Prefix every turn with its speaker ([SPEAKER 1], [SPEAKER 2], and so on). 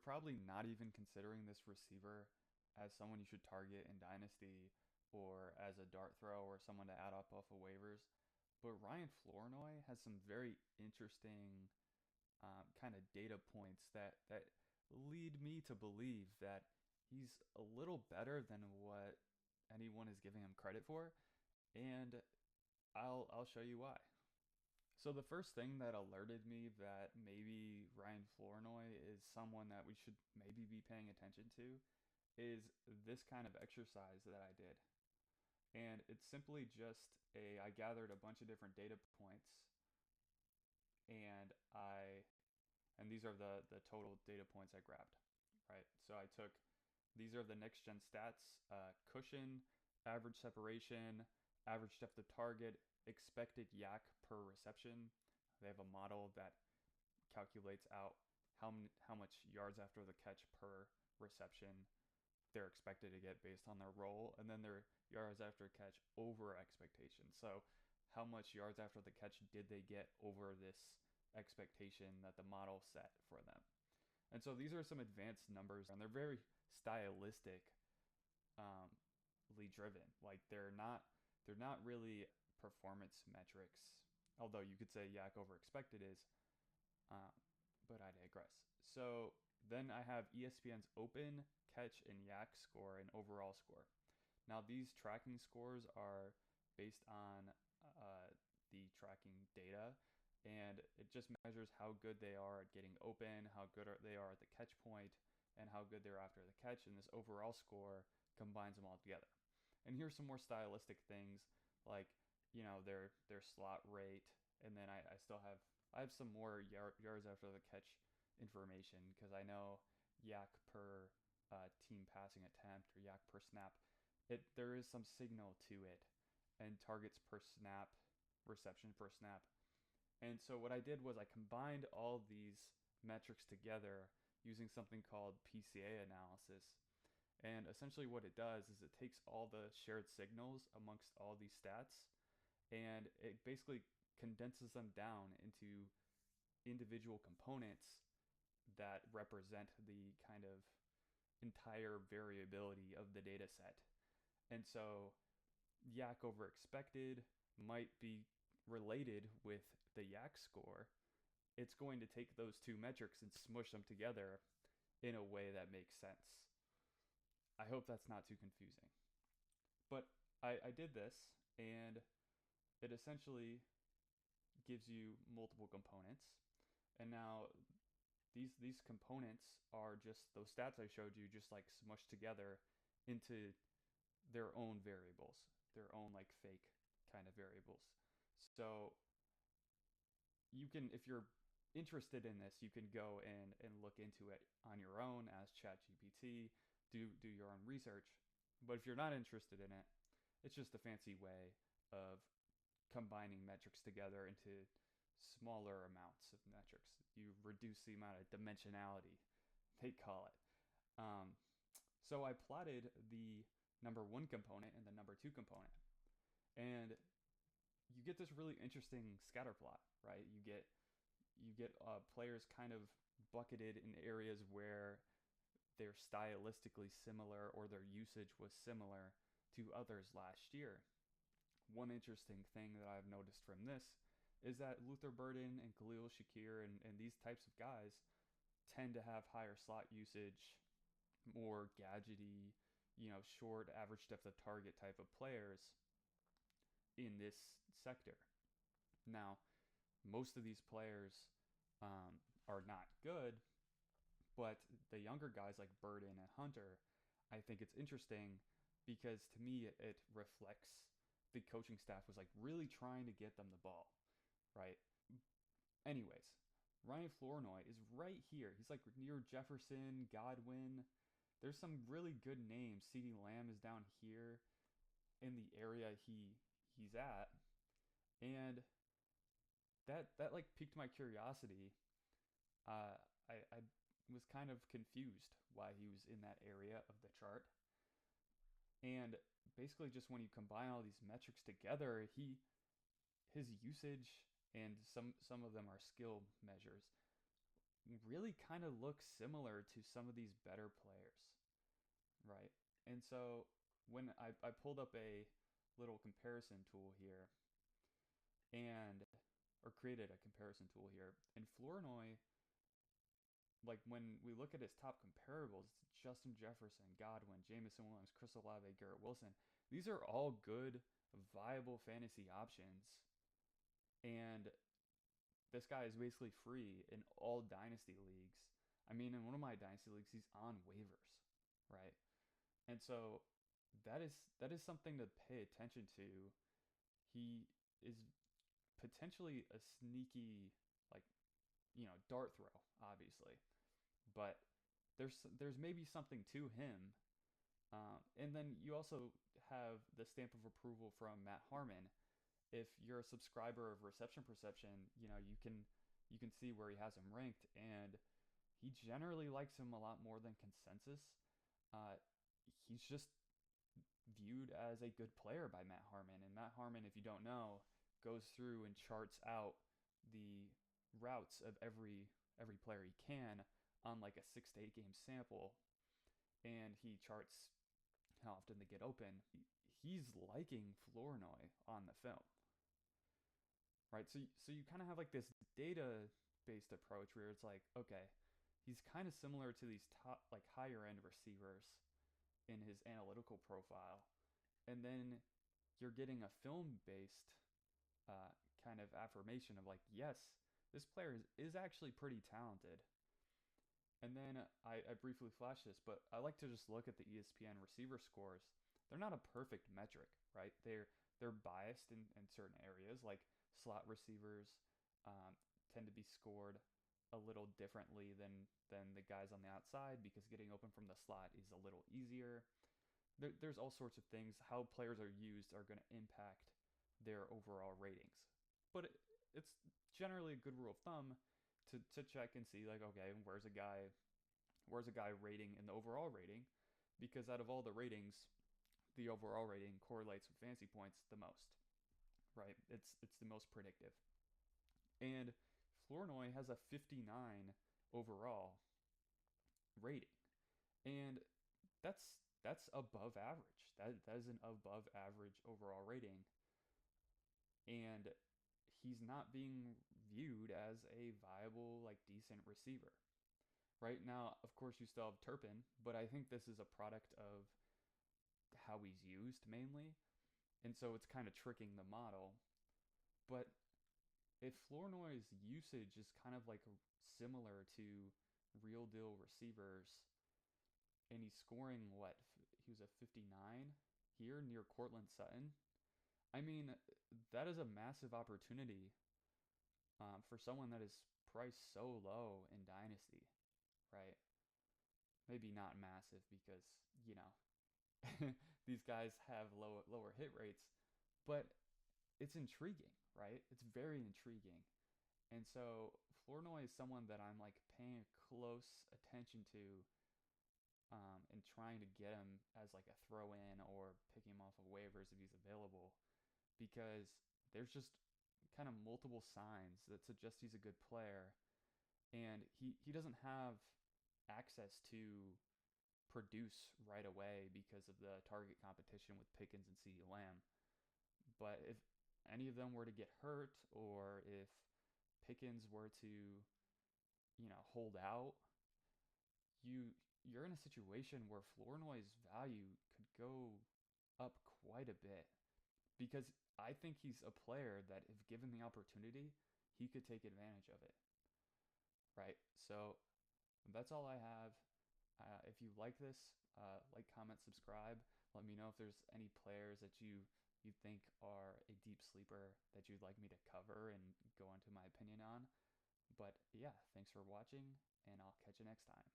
[SPEAKER 1] you're probably not even considering this receiver as someone you should target in Dynasty or as a dart throw or someone to add up off of waivers. But Ryan Flournoy has some very interesting kind of data points that lead me to believe that he's a little better than what anyone is giving him credit for, and I'll show you why. So the first thing that alerted me that maybe Ryan Flournoy is someone that we should maybe be paying attention to is this kind of exercise that I did. And it's simply just I gathered a bunch of different data points and these are the total data points I grabbed, right? So I took, these are the next gen stats, cushion, average separation, average depth of target, expected yak per reception. They have a model that calculates out how much yards after the catch per reception they're expected to get based on their role, and then their yards after catch over expectation. So how much yards after the catch did they get over this expectation that the model set for them? And so these are some advanced numbers, and they're very stylistic, driven. Like they're not really performance metrics. Although you could say yak over expected is, uh, but I digress. So then I have ESPN's open, catch, and yak score and overall score. Now these tracking scores are based on the tracking data, and it just measures how good they are at getting open, how good they are at the catch point, and how good they're after the catch. And this overall score combines them all together. And here's some more stylistic things like, you know, their slot rate, and then I still have some more yards after the catch information because I know yak per team passing attempt or yak per snap. There is some signal to it, and targets per snap, reception per snap. And so what I did was I combined all these metrics together using something called PCA analysis. And essentially what it does is it takes all the shared signals amongst all these stats, and it basically condenses them down into individual components that represent the kind of entire variability of the data set. And so yak over expected might be related with the yak score. It's going to take those two metrics and smush them together in a way that makes sense. I hope that's not too confusing. But I did this, and it essentially gives you multiple components. And now these components are just those stats I showed you, just like smushed together into their own variables, their own like fake kind of variables. So you can, if you're interested in this, you can go and look into it on your own as ChatGPT, do your own research. But if you're not interested in it, it's just a fancy way of combining metrics together into smaller amounts of metrics. You reduce the amount of dimensionality, they call it. So I plotted the number one component and the number two component. And you get this really interesting scatter plot, right? You get players kind of bucketed in areas where they're stylistically similar or their usage was similar to others last year. One interesting thing that I've noticed from this is that Luther Burden and Khalil Shakir and these types of guys tend to have higher slot usage, more gadgety, short average depth of target type of players in this sector. Now, most of these players are not good, but the younger guys like Burden and Hunter, I think it's interesting because to me it reflects the coaching staff was like really trying to get them the ball, right? Anyways, Ryan Flournoy is right here. He's like near Jefferson, Godwin. There's some really good names. CeeDee Lamb is down here in the area he's at, and that like piqued my curiosity. I was kind of confused why he was in that area of the chart, and basically just when you combine all these metrics together, his usage and some of them are skill measures really kind of look similar to some of these better players, right? And so when I pulled up a little comparison tool here and or created a comparison tool here, and Flournoy, like when we look at his top comparables, Justin Jefferson, Godwin, Jamison Williams, Chris Olave, Garrett Wilson. These are all good, viable fantasy options, and this guy is basically free in all dynasty leagues. I mean, in one of my dynasty leagues, he's on waivers, right? And so that is something to pay attention to. He is potentially a sneaky, like, dart throw, obviously, but there's maybe something to him. And then you also have the stamp of approval from Matt Harmon. If you're a subscriber of Reception Perception, you can see where he has him ranked, and he generally likes him a lot more than consensus. Uh, he's just viewed as a good player by Matt Harmon, and Matt Harmon, if you don't know, goes through and charts out the routes of every player he can on like a 6 to 8 game sample, and he charts how often they get open. He's liking Flournoy on the film, right? So you kind of have like this data based approach where it's like, okay, he's kind of similar to these top, like, higher end receivers in his analytical profile, and then you're getting a film based kind of affirmation of like, yes, this player is actually pretty talented. And then I briefly flashed this, but I like to just look at the ESPN receiver scores. They're not a perfect metric, right? They're biased in certain areas, like slot receivers tend to be scored a little differently than the guys on the outside because getting open from the slot is a little easier. There's all sorts of things. How players are used are going to impact their overall ratings. But it's generally a good rule of thumb to check and see, like, okay, where's a guy rating in the overall rating, because out of all the ratings, the overall rating correlates with fantasy points the most, right? It's the most predictive. And Flournoy has a 59 overall rating, and that's above average. That is an above average overall rating, and he's not being viewed as a viable, like, decent receiver. Right now, of course, you still have Turpin, but I think this is a product of how he's used mainly, and so it's kind of tricking the model. But if Flournoy's usage is kind of like similar to real deal receivers, and he's scoring what, he was a 59 here near Cortland Sutton. I mean, that is a massive opportunity for someone that is priced so low in Dynasty, right? Maybe not massive because, these guys have lower hit rates, but it's intriguing, right? It's very intriguing. And so Flournoy is someone that I'm like paying close attention to, and trying to get him as like a throw in or pick him off of waivers if he's available, because there's just kind of multiple signs that suggest he's a good player, and he doesn't have access to produce right away because of the target competition with Pickens and CeeDee Lamb. But if any of them were to get hurt, or if Pickens were to, hold out, you're in a situation where Flournoy's value could go up quite a bit, because I think he's a player that, if given the opportunity, he could take advantage of it, right? So that's all I have. If you like this, like, comment, subscribe. Let me know if there's any players that you think are a deep sleeper that you'd like me to cover and go into my opinion on. But yeah, thanks for watching, and I'll catch you next time.